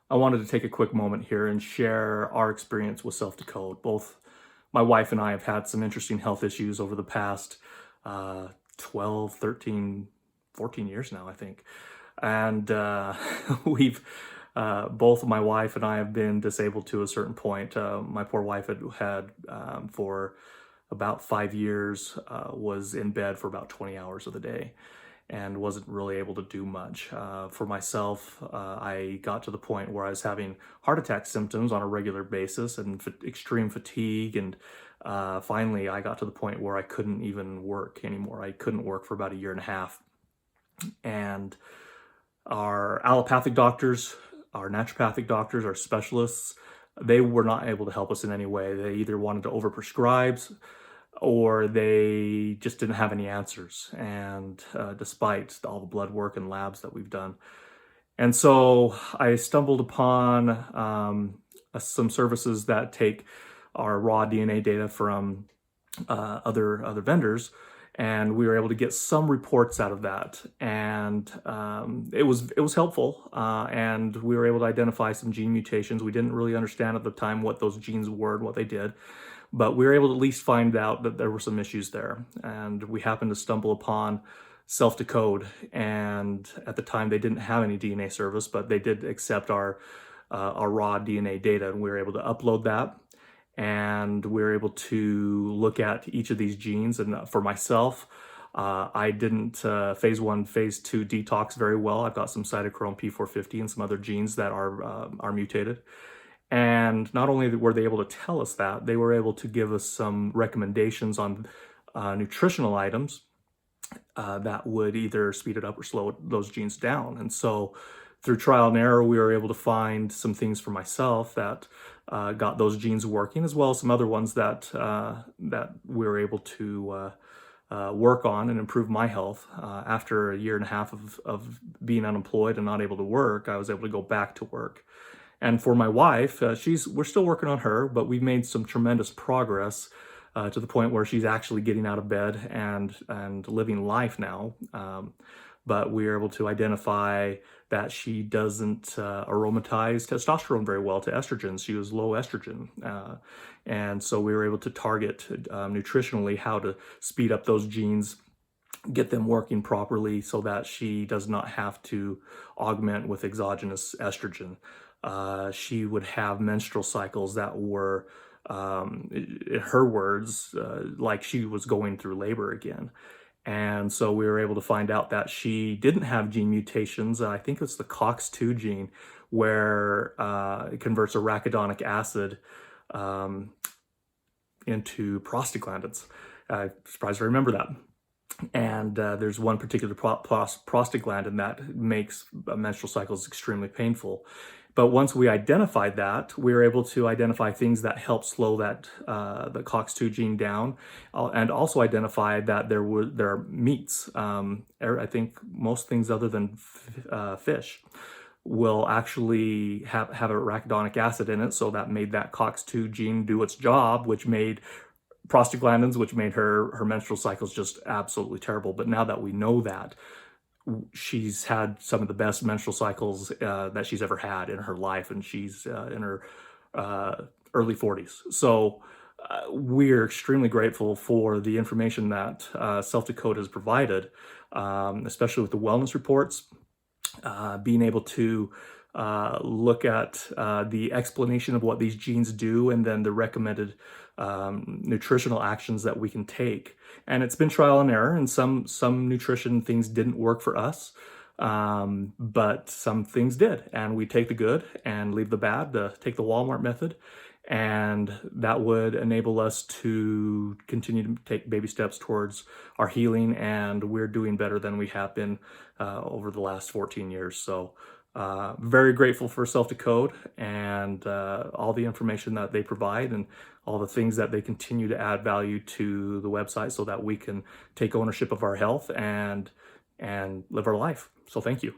I wanted to take a quick moment here and share our experience with SelfDecode. Both my wife and I have had some interesting health issues over the past uh, 12, 13, 14 years now, I think. And we've, both my wife and I have been disabled to a certain point. My poor wife had for about 5 years, was in bed for about 20 hours of the day and wasn't really able to do much. For myself, I got to the point where I was having heart attack symptoms on a regular basis and extreme fatigue. And finally, I got to the point where I couldn't even work anymore. I couldn't work for about a year and a half. And our allopathic doctors, our naturopathic doctors, our specialists, they were not able to help us in any way. They either wanted to overprescribe or they just didn't have any answers. And despite all the blood work and labs that we've done. And so I stumbled upon some services that take our raw DNA data from other vendors, and we were able to get some reports out of that, and it was helpful, and we were able to identify some gene mutations. We didn't really understand at the time what those genes were and what they did, but we were able to at least find out that there were some issues there, and we happened to stumble upon SelfDecode, and at the time they didn't have any DNA service, but they did accept our raw DNA data, and we were able to upload that, and we were able to look at each of these genes. And for myself, I didn't phase 1, phase 2 detox very well. I've got some cytochrome P450 and some other genes that are mutated. And not only were they able to tell us that, they were able to give us some recommendations on nutritional items that would either speed it up or slow those genes down. And so through trial and error, we were able to find some things for myself that got those genes working, as well as some other ones that we were able to work on and improve my health. After a year and a half of being unemployed and not able to work, I was able to go back to work. And for my wife, we're still working on her, but we've made some tremendous progress to the point where she's actually getting out of bed and living life now. But we were able to identify that she doesn't aromatize testosterone very well to estrogen. She was low estrogen. And so we were able to target nutritionally how to speed up those genes, get them working properly so that she does not have to augment with exogenous estrogen. She would have menstrual cycles that were, in her words, like she was going through labor again. And so we were able to find out that she didn't have gene mutations. I think it's the COX-2 gene, where it converts arachidonic acid into prostaglandins. I'm surprised I remember that. And there's one particular prostaglandin that makes menstrual cycles extremely painful. But once we identified that, we were able to identify things that help slow that the COX-2 gene down, and also identify that there are meats. I think most things other than fish will actually have arachidonic acid in it, so that made that COX-2 gene do its job, which made prostaglandins, which made her menstrual cycles just absolutely terrible. But now that we know that, she's had some of the best menstrual cycles that she's ever had in her life, and she's in her early 40s. So we're extremely grateful for the information that SelfDecode has provided, especially with the wellness reports, being able to look at the explanation of what these genes do, and then the recommended nutritional actions that we can take. And it's been trial and error, and some nutrition things didn't work for us, but some things did. And we take the good and leave the bad, take the Walmart method, and that would enable us to continue to take baby steps towards our healing, and we're doing better than we have been over the last 14 years. So very grateful for SelfDecode and all the information that they provide, and all the things that they continue to add value to the website so that we can take ownership of our health and live our life. So thank you.